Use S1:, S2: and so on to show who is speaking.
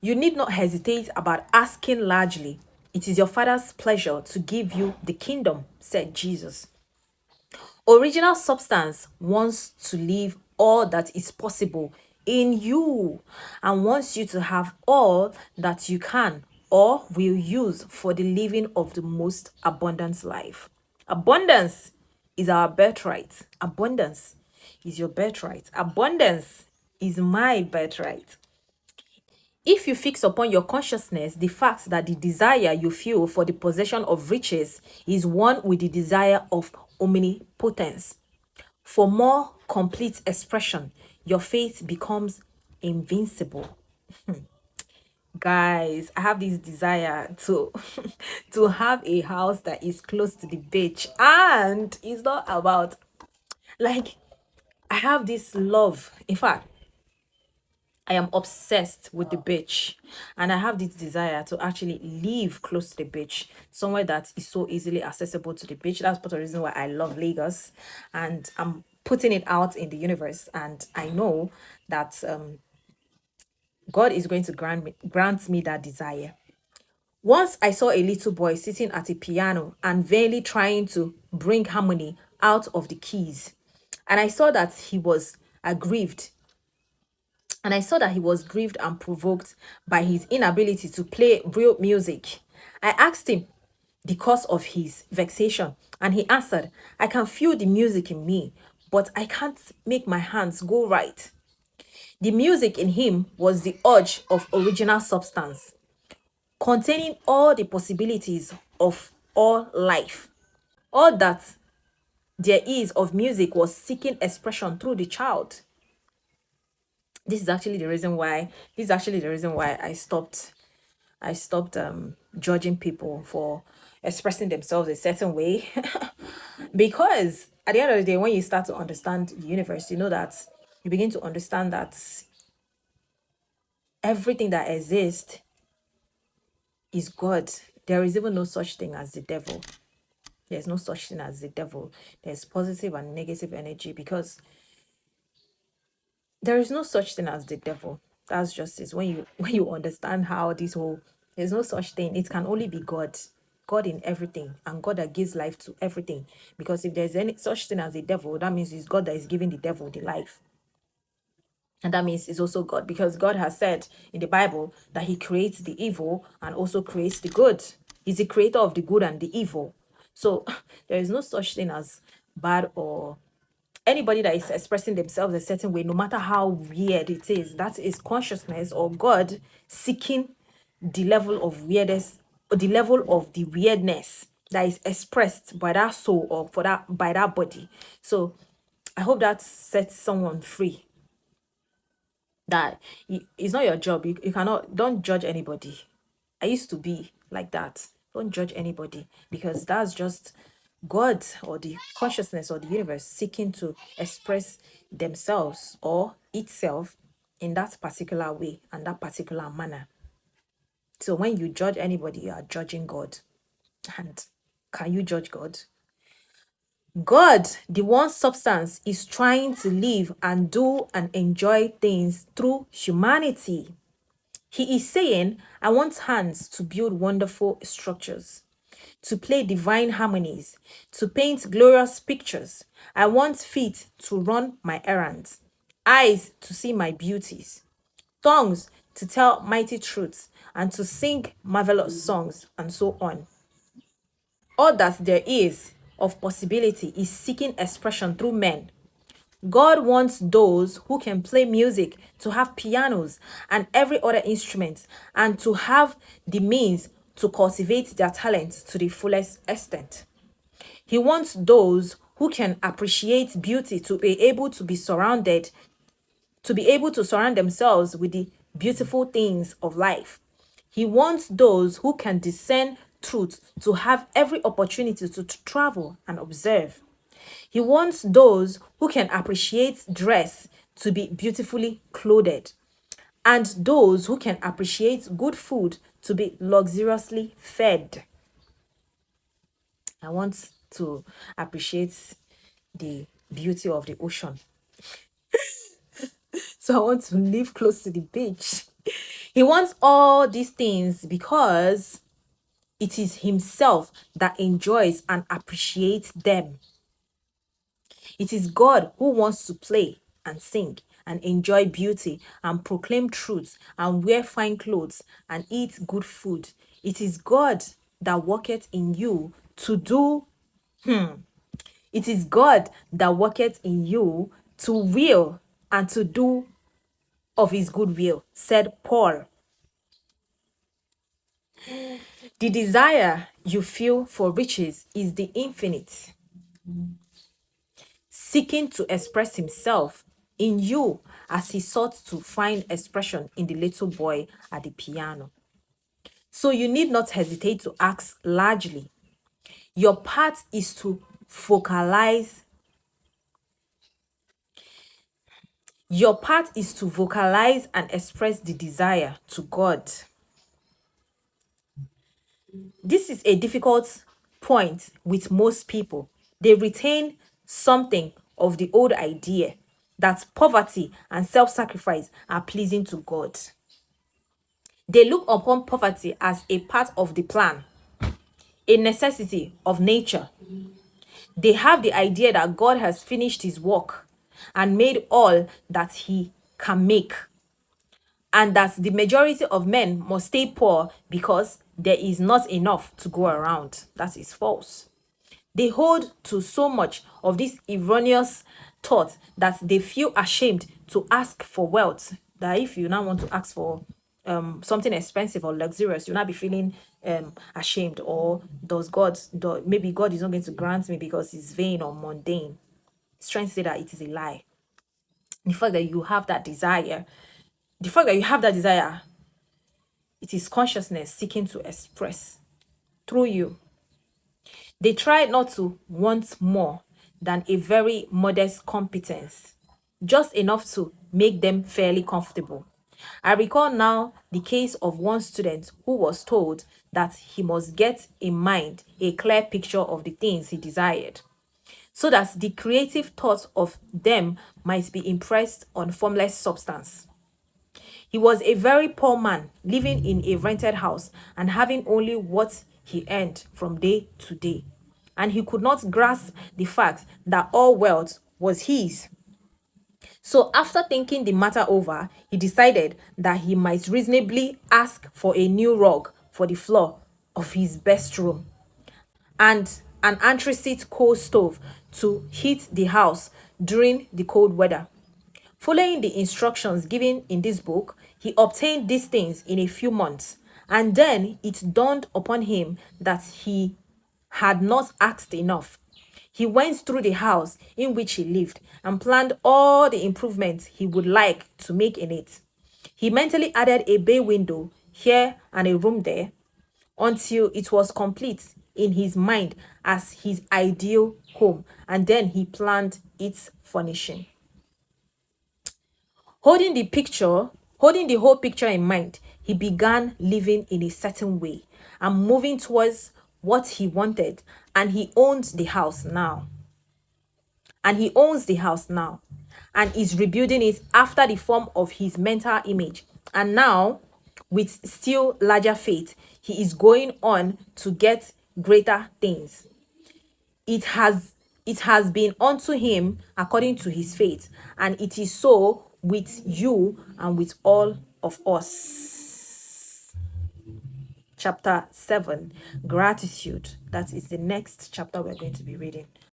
S1: You need not hesitate about asking largely. It is your Father's pleasure to give you the kingdom, said Jesus. Original substance wants to live all that is possible in you and wants you to have all that you can or will use for the living of the most abundant life. Abundance is our birthright. Abundance is your birthright. Abundance is my birthright. If you fix upon your consciousness the fact that the desire you feel for the possession of riches is one with the desire of omnipotence, for more complete expression, your faith becomes invincible. Guys, I have this desire to to have a house that is close to the beach, and it's not about like I have this love. In fact, I am obsessed with the beach, and I have this desire to actually live close to the beach, somewhere that is so easily accessible to the beach. That's part of the reason why I love Lagos, and I'm putting it out in the universe. And I know that God is going to grant me that desire. Once I saw a little boy sitting at a piano and vainly trying to bring harmony out of the keys, and I saw that he was aggrieved and I saw that he was grieved and provoked by his inability to play real music. I asked him the cause of his vexation, and he answered, I can feel the music in me, but I can't make my hands go right. The music in him was the urge of original substance, containing all the possibilities of all life. All that there is of music was seeking expression through the child. This is actually the reason why I stopped judging people for expressing themselves a certain way. Because at the end of the day, when you start to understand the universe, you know that you begin to understand that everything that exists is God. There is even no such thing as the devil. There's no such thing as the devil. There's positive and negative energy, because there is no such thing as the devil. That's just it. When you understand how this whole, there's no such thing. It can only be God. God in everything, and God that gives life to everything. Because if there's any such thing as a devil, that means it's God that is giving the devil the life. And that means it's also God, because God has said in the Bible that He creates the evil and also creates the good. He's the creator of the good and the evil. So there is no such thing as bad, or anybody that is expressing themselves a certain way, no matter how weird it is. That is consciousness or God seeking the level of weirdness, or the level of the weirdness that is expressed by that soul, or for that by that body. So I hope that sets someone free, that it's not your job. You cannot, don't judge anybody. I used to be like that. Don't judge anybody, because that's just God, or the consciousness, or the universe seeking to express themselves or itself in that particular way and that particular manner. So when you judge anybody, you are judging God. And can you judge God? God, the one substance, is trying to live and do and enjoy things through humanity. He is saying, I want hands to build wonderful structures, to play divine harmonies, to paint glorious pictures. I want feet to run my errands, eyes to see my beauties, tongues to tell mighty truths, and to sing marvelous songs, and so on. All that there is of possibility is seeking expression through men. God wants those who can play music to have pianos and every other instrument, and to have the means to cultivate their talents to the fullest extent. He wants those who can appreciate beauty to be able to surround themselves with the beautiful things of life. He wants those who can discern truth to have every opportunity to travel and observe. He wants those who can appreciate dress to be beautifully clothed, and those who can appreciate good food to be luxuriously fed. I want to appreciate the beauty of the ocean. So I want to live close to the beach. He wants all these things because it is himself that enjoys and appreciates them. It is God who wants to play and sing and enjoy beauty and proclaim truth and wear fine clothes and eat good food. It is God that worketh in you to do. It is God that worketh in you to will and to do of his good will, said Paul. The desire you feel for riches is the infinite seeking to express himself in you as he sought to find expression in the little boy at the piano. So you need not hesitate to ask largely. Your part is to vocalize. Your part is to vocalize and express the desire to God. This is a difficult point with most people. They retain something of the old idea that poverty and self-sacrifice are pleasing to God. They look upon poverty as a part of the plan, a necessity of nature. They have the idea that God has finished his work and made all that he can make, and that the majority of men must stay poor because there is not enough to go around. That is false. They hold to so much of this erroneous thought that they feel ashamed to ask for wealth. That if you now want to ask for something expensive or luxurious, you'll not be feeling ashamed. Or maybe God is not going to grant me because it's vain or mundane. It's trying to say that it is a lie. The fact that you have that desire, the fact that you have that desire, it is consciousness seeking to express through you. They try not to want more than a very modest competence, just enough to make them fairly comfortable. I recall now the case of one student who was told that he must get in mind a clear picture of the things he desired, so that the creative thought of them might be impressed on formless substance. He was a very poor man living in a rented house and having only what he earned from day to day. And he could not grasp the fact that all wealth was his. So, after thinking the matter over, he decided that he might reasonably ask for a new rug for the floor of his best room and an anthracite coal stove to heat the house during the cold weather. Following the instructions given in this book, he obtained these things in a few months, and then it dawned upon him that he had not asked enough. He went through the house in which he lived and planned all the improvements he would like to make in it. He mentally added a bay window here and a room there until it was complete in his mind as his ideal home, and then he planned its furnishing. Holding the whole picture in mind, he began living in a certain way and moving towards what he wanted, and he owns the house now. And is rebuilding it after the form of his mental image. And now, with still larger faith, he is going on to get greater things. It has been unto him according to his faith, and it is so with you and with all of us. Chapter 7, gratitude. That is the next chapter we're going to be reading.